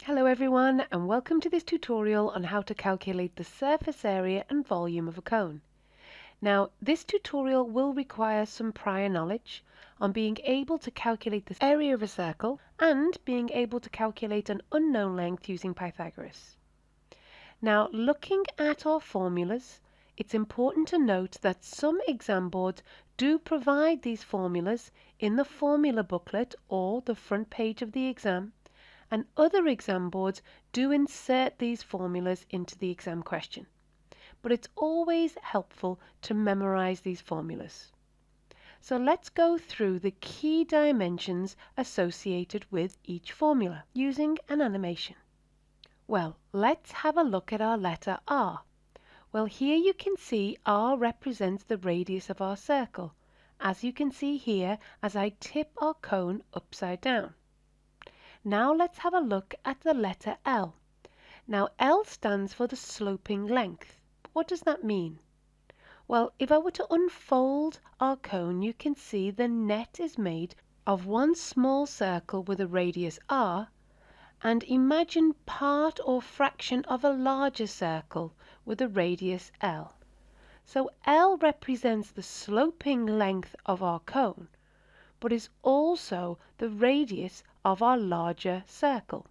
Hello everyone, and welcome to this tutorial on how to calculate the surface area and volume of a cone. Now, this tutorial will require some prior knowledge on being able to calculate the area of a circle and being able to calculate an unknown length using Pythagoras. Now, looking at our formulas, it's important to note that some exam boards do provide these formulas in the formula booklet or the front page of the exam, and other exam boards do insert these formulas into the exam question. But it's always helpful to memorize these formulas. So let's go through the key dimensions associated with each formula using an animation. Well, let's have a look at our letter R. Well, here you can see R represents the radius of our circle, as you can see here as I tip our cone upside down. Now let's have a look at the letter L. Now L stands for the sloping length. What does that mean? Well, if I were to unfold our cone, you can see the net is made of one small circle with a radius R, and imagine part or fraction of a larger circle with a radius L. So L represents the sloping length of our cone, but is also the radius of our larger circle.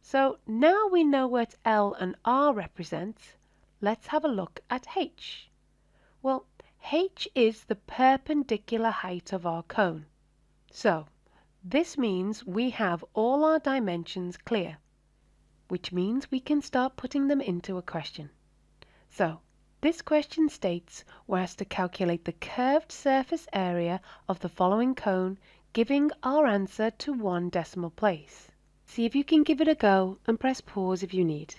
So now we know what L and R represents, let's have a look at H. Well, H is the perpendicular height of our cone. So this means we have all our dimensions clear, which means we can start putting them into a question. So this question states we're asked to calculate the curved surface area of the following cone, giving our answer to one decimal place. See if you can give it a go and press pause if you need.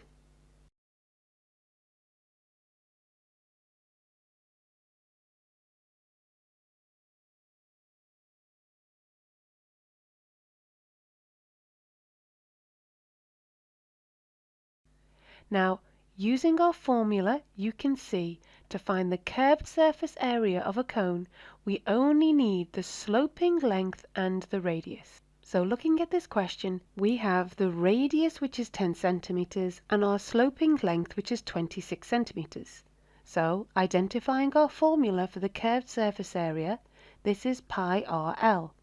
Now, using our formula, you can see to find the curved surface area of a cone, we only need the sloping length and the radius. So looking at this question, we have the radius, which is 10 centimeters, and our sloping length, which is 26 centimeters. So identifying our formula for the curved surface area, this is pi RL.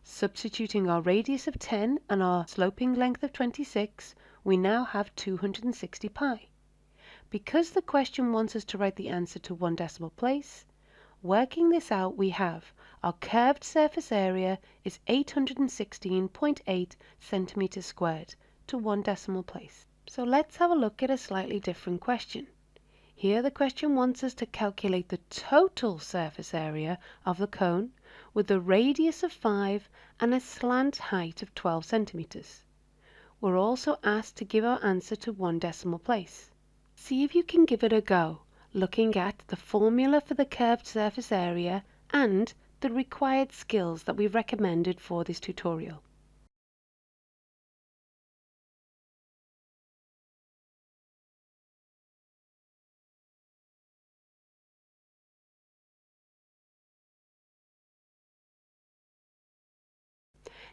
Substituting our radius of 10 and our sloping length of 26, we now have 260 pi. Because the question wants us to write the answer to one decimal place, working this out, we have our curved surface area is 816.8 centimeters squared to one decimal place. So let's have a look at a slightly different question. Here the question wants us to calculate the total surface area of the cone with a radius of 5 and a slant height of 12 centimeters. We're also asked to give our answer to one decimal place. See if you can give it a go, looking at the formula for the curved surface area and the required skills that we've recommended for this tutorial.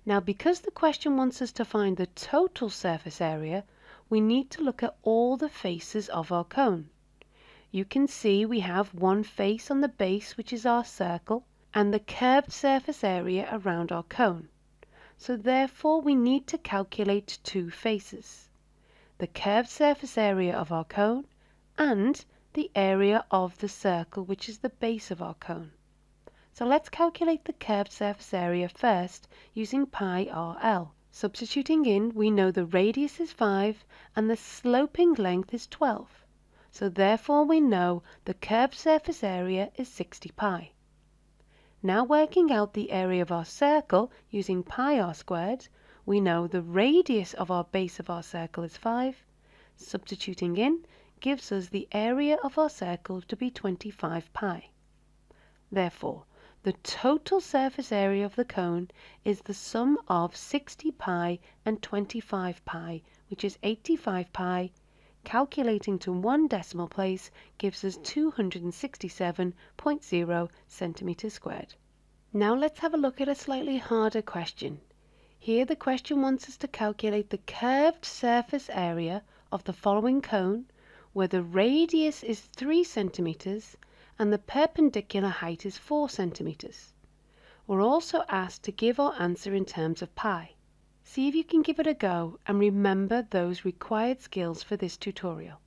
Now, because the question wants us to find the total surface area, we need to look at all the faces of our cone. You can see we have one face on the base, which is our circle, and the curved surface area around our cone. So therefore we need to calculate two faces: the curved surface area of our cone and the area of the circle, which is the base of our cone. So let's calculate the curved surface area first using pi RL. Substituting in, we know the radius is 5 and the sloping length is 12. So therefore we know the curved surface area is 60 pi. Now working out the area of our circle using pi r squared, we know the radius of our base of our circle is 5. Substituting in gives us the area of our circle to be 25 pi. Therefore, the total surface area of the cone is the sum of 60 pi and 25 pi, which is 85 pi. Calculating to one decimal place gives us 267.0 centimeters squared. Now let's have a look at a slightly harder question. Here the question wants us to calculate the curved surface area of the following cone where the radius is 3 centimeters and the perpendicular height is 4 centimeters. We're also asked to give our answer in terms of pi. See if you can give it a go and remember those required skills for this tutorial.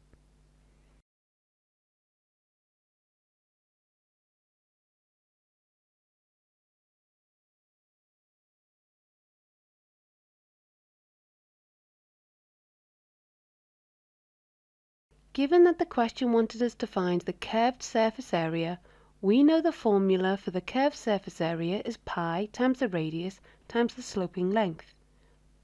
Given that the question wanted us to find the curved surface area, we know the formula for the curved surface area is pi times the radius times the sloping length.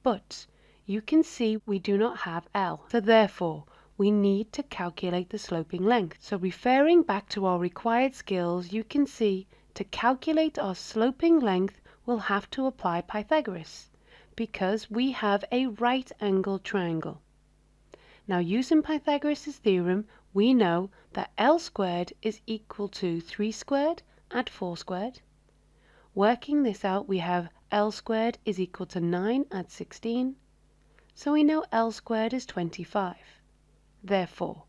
But you can see we do not have L, so therefore we need to calculate the sloping length. So referring back to our required skills, you can see to calculate our sloping length we'll have to apply Pythagoras, because we have a right-angled triangle. Now using Pythagoras' theorem, we know that L squared is equal to 3 squared add 4 squared. Working this out, we have L squared is equal to 9 add 16. So we know L squared is 25. Therefore,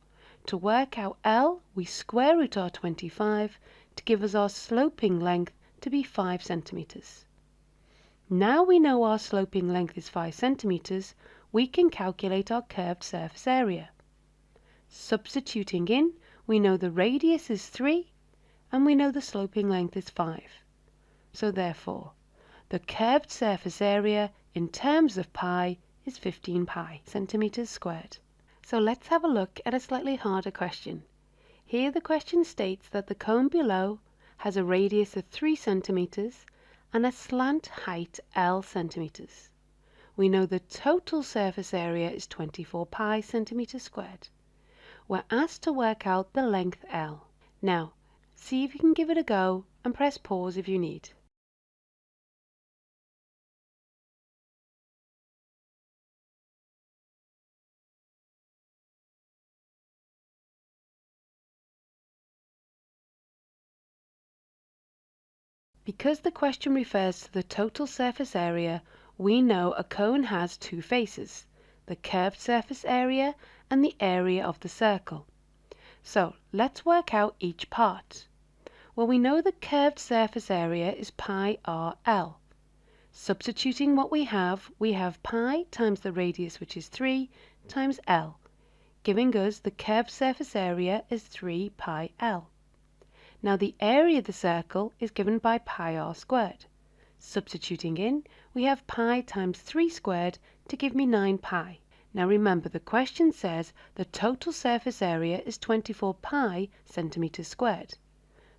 to work out L, we square root our 25 to give us our sloping length to be 5 centimeters. Now we know our sloping length is 5 centimeters, we can calculate our curved surface area. Substituting in, we know the radius is 3 and we know the sloping length is 5. So therefore, the curved surface area in terms of pi is 15 pi centimeters squared. So let's have a look at a slightly harder question. Here the question states that the cone below has a radius of 3 centimeters and a slant height L centimeters. We know the total surface area is 24 pi centimeters squared. We're asked to work out the length L. Now, see if you can give it a go and press pause if you need. Because the question refers to the total surface area, we know a cone has two faces, the curved surface area and the area of the circle. So let's work out each part. Well, we know the curved surface area is pi r L. Substituting what we have pi times the radius, which is 3, times L, giving us the curved surface area is 3 pi L. Now the area of the circle is given by pi r squared. Substituting in, we have pi times 3 squared to give me 9 pi. Now remember, the question says the total surface area is 24 pi centimeters squared.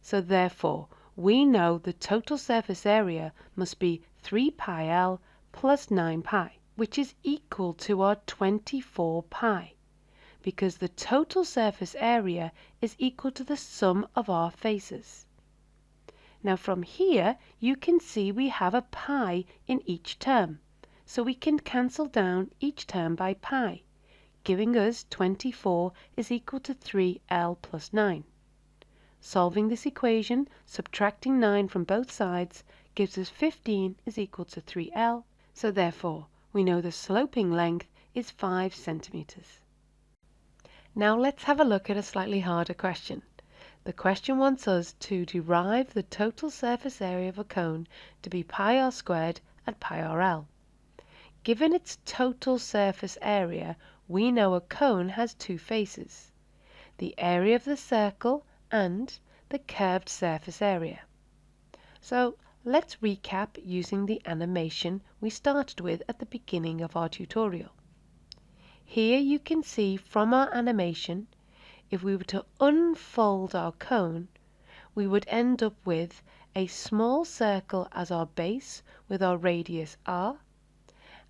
So therefore, we know the total surface area must be 3 pi L plus 9 pi, which is equal to our 24 pi. Because the total surface area is equal to the sum of our faces. Now from here you can see we have a pi in each term, so we can cancel down each term by pi, giving us 24 is equal to 3L plus 9. Solving this equation, subtracting 9 from both sides, gives us 15 is equal to 3L, so therefore we know the sloping length is 5 centimeters. Now let's have a look at a slightly harder question. The question wants us to derive the total surface area of a cone to be pi r squared at pi r L. Given its total surface area, we know a cone has two faces, the area of the circle and the curved surface area. So let's recap using the animation we started with at the beginning of our tutorial. Here you can see from our animation, if we were to unfold our cone, we would end up with a small circle as our base with our radius r,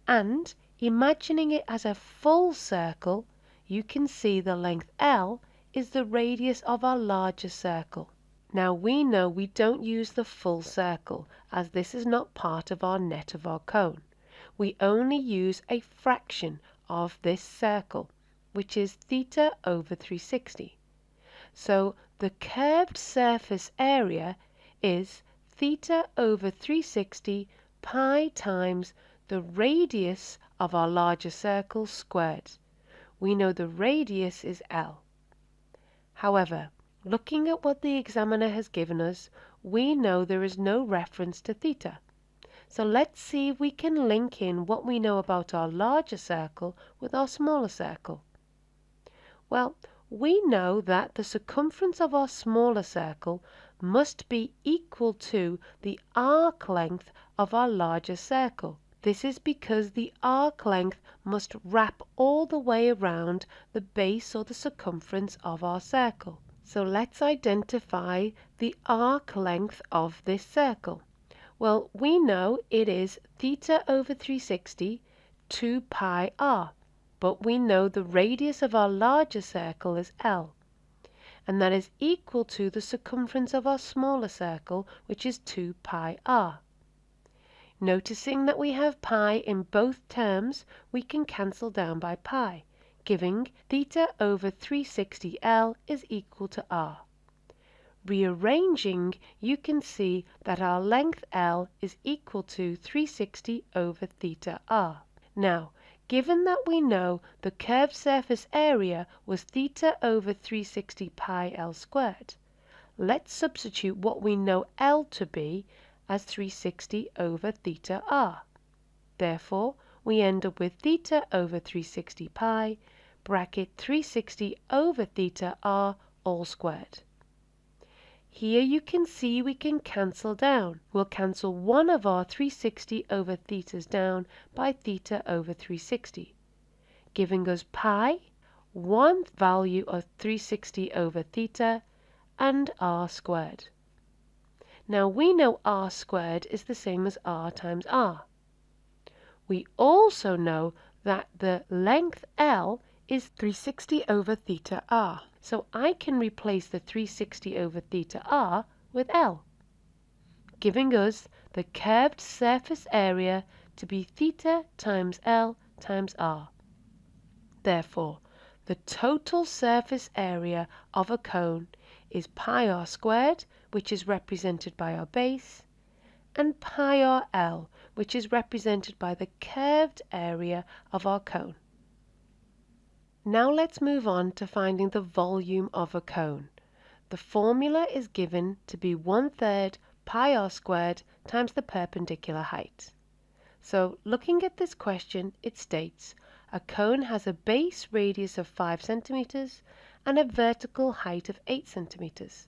and imagining it as a full circle, you can see the length L is the radius of our larger circle. Now we know we don't use the full circle as this is not part of our net of our cone. We only use a fraction of this circle, which is theta over 360. So the curved surface area is theta over 360 pi times the radius of our larger circle squared. We know the radius is L. However, looking at what the examiner has given us, we know there is no reference to theta. So let's see if we can link in what we know about our larger circle with our smaller circle. Well, we know that the circumference of our smaller circle must be equal to the arc length of our larger circle. This is because the arc length must wrap all the way around the base or the circumference of our circle. So let's identify the arc length of this circle. Well, we know it is theta over 360, 2 pi r, but we know the radius of our larger circle is L, and that is equal to the circumference of our smaller circle, which is 2 pi r. Noticing that we have pi in both terms, we can cancel down by pi, giving theta over 360L is equal to r. Rearranging, you can see that our length L is equal to 360 over theta r. Now, given that we know the curved surface area was theta over 360 pi L squared, let's substitute what we know L to be as 360 over theta r. Therefore, we end up with theta over 360 pi, bracket 360 over theta r all squared. Here you can see we can cancel down. We'll cancel one of our 360 over thetas down by theta over 360, giving us pi, one value of 360 over theta, and r squared. Now we know r squared is the same as r times r. We also know that the length L is 360 over theta r. So I can replace the 360 over theta r with L, giving us the curved surface area to be theta times L times r. Therefore, the total surface area of a cone is pi r squared, which is represented by our base, and pi r L, which is represented by the curved area of our cone. Now let's move on to finding the volume of a cone. The formula is given to be 1/3 pi r squared times the perpendicular height. So looking at this question, it states a cone has a base radius of 5 centimeters and a vertical height of 8 centimeters.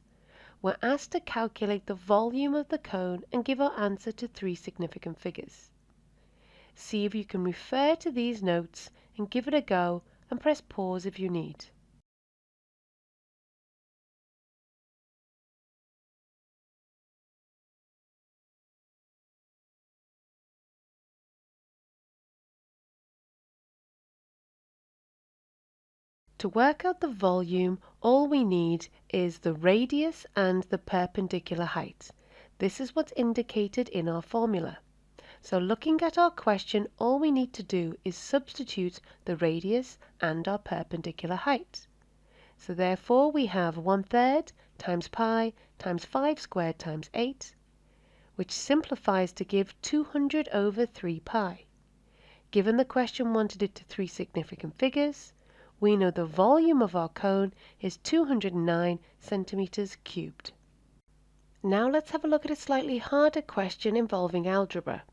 We're asked to calculate the volume of the cone and give our answer to 3 significant figures. See if you can refer to these notes and give it a go, and press pause if you need. To work out the volume, all we need is the radius and the perpendicular height. This is what's indicated in our formula. So looking at our question, all we need to do is substitute the radius and our perpendicular height. So therefore we have 1/3 times pi times 5 squared times 8, which simplifies to give 200 over 3 pi. Given the question wanted it to 3 significant figures, we know the volume of our cone is 209 centimeters cubed. Now let's have a look at a slightly harder question involving algebra.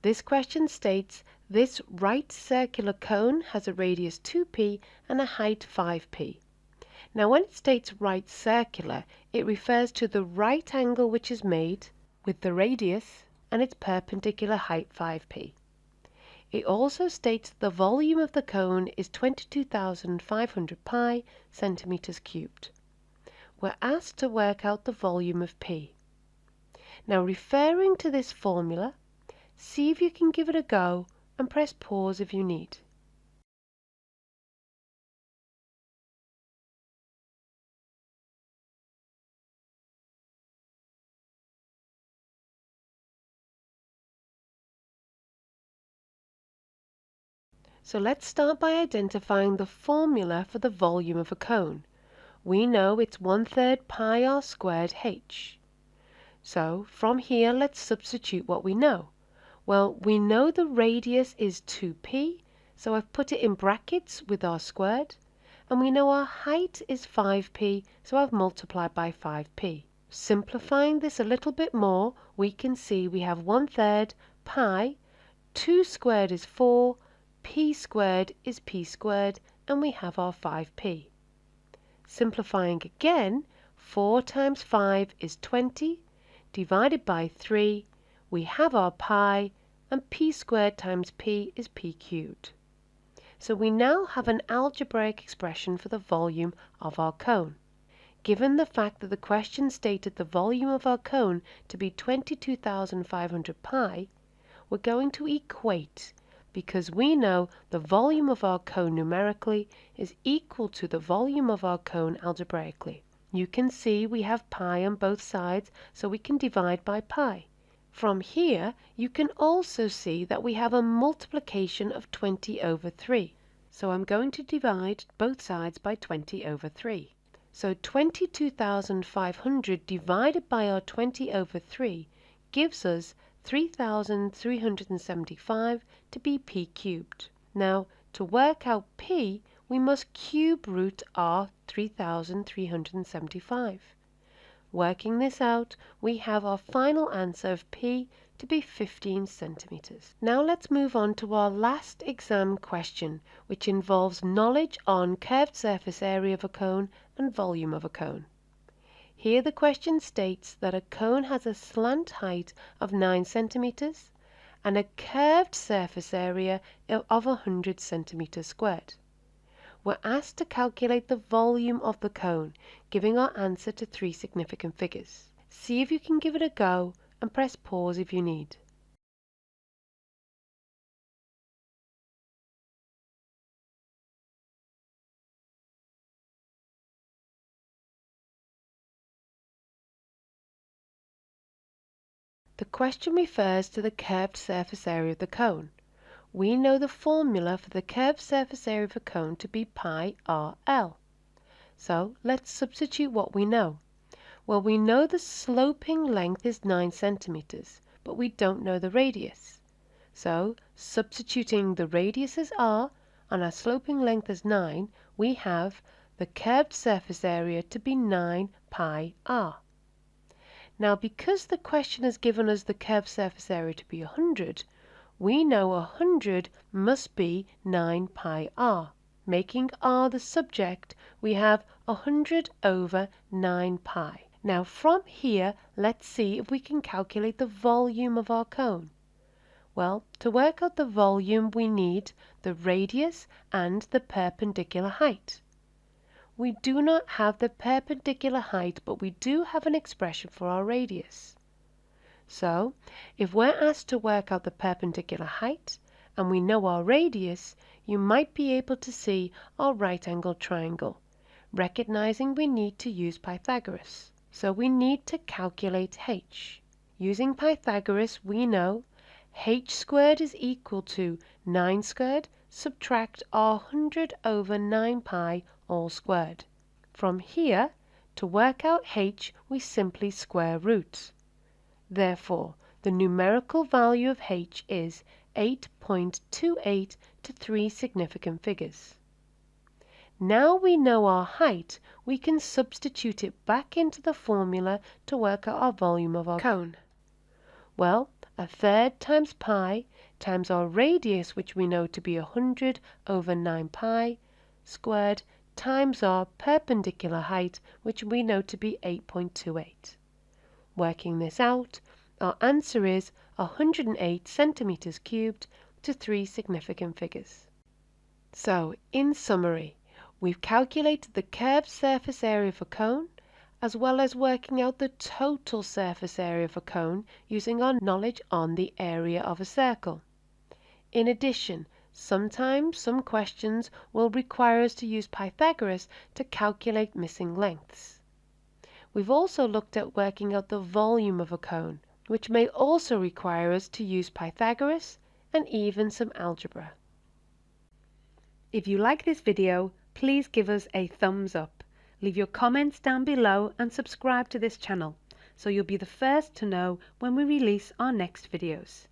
This question states this right circular cone has a radius 2p and a height 5p. Now when it states right circular, it refers to the right angle which is made with the radius and its perpendicular height 5p. It also states the volume of the cone is 22,500 pi centimeters cubed. We're asked to work out the volume of p. Now referring to this formula, see if you can give it a go and press pause if you need. So let's start by identifying the formula for the volume of a cone. We know it's 1/3 pi r squared h. So from here let's substitute what we know. Well, we know the radius is 2p, so I've put it in brackets with r squared, and we know our height is 5p, so I've multiplied by 5p. Simplifying this a little bit more, we can see we have 1/3 pi, 2 squared is 4, p squared is p squared, and we have our 5p. Simplifying again, 4 times 5 is 20, divided by 3, we have our pi, and p squared times p is p cubed. So we now have an algebraic expression for the volume of our cone. Given the fact that the question stated the volume of our cone to be 22,500 pi, we're going to equate, because we know the volume of our cone numerically is equal to the volume of our cone algebraically. You can see we have pi on both sides, so we can divide by pi. From here, you can also see that we have a multiplication of 20 over 3. So I'm going to divide both sides by 20 over 3. So 22,500 divided by our 20 over 3 gives us 3,375 to be p cubed. Now, to work out p, we must cube root our 3,375. Working this out, we have our final answer of p to be 15 centimeters. Now let's move on to our last exam question, which involves knowledge on curved surface area of a cone and volume of a cone. Here the question states that a cone has a slant height of 9 centimeters and a curved surface area of 100 centimeters squared. We're asked to calculate the volume of the cone, giving our answer to 3 significant figures. See if you can give it a go and press pause if you need. The question refers to the curved surface area of the cone. We know the formula for the curved surface area of a cone to be pi rl. So let's substitute what we know. Well, we know the sloping length is 9 centimeters, but we don't know the radius. So substituting the radius as r and our sloping length as 9, we have the curved surface area to be 9 pi r. Now, because the question has given us the curved surface area to be 100, we know 100 must be 9 pi r. Making r the subject, we have 100 over 9 pi. Now from here, let's see if we can calculate the volume of our cone. Well, to work out the volume, we need the radius and the perpendicular height. We do not have the perpendicular height, but we do have an expression for our radius. So, if we're asked to work out the perpendicular height, and we know our radius, you might be able to see our right-angled triangle, recognizing we need to use Pythagoras. So we need to calculate h. Using Pythagoras, we know h squared is equal to 9 squared subtract our 100 over 9 pi all squared. From here, to work out h, we simply square root. Therefore, the numerical value of h is 8.28 to 3 significant figures. Now we know our height, we can substitute it back into the formula to work out our volume of our cone. Well, 1/3 times pi times our radius, which we know to be 100 over 9 pi squared, times our perpendicular height, which we know to be 8.28. Working this out, our answer is 108 centimeters cubed to 3 significant figures. So, in summary, we've calculated the curved surface area of a cone, as well as working out the total surface area of a cone using our knowledge on the area of a circle. In addition, sometimes some questions will require us to use Pythagoras to calculate missing lengths. We've also looked at working out the volume of a cone, which may also require us to use Pythagoras and even some algebra. If you like this video, please give us a thumbs up. Leave your comments down below and subscribe to this channel so you'll be the first to know when we release our next videos.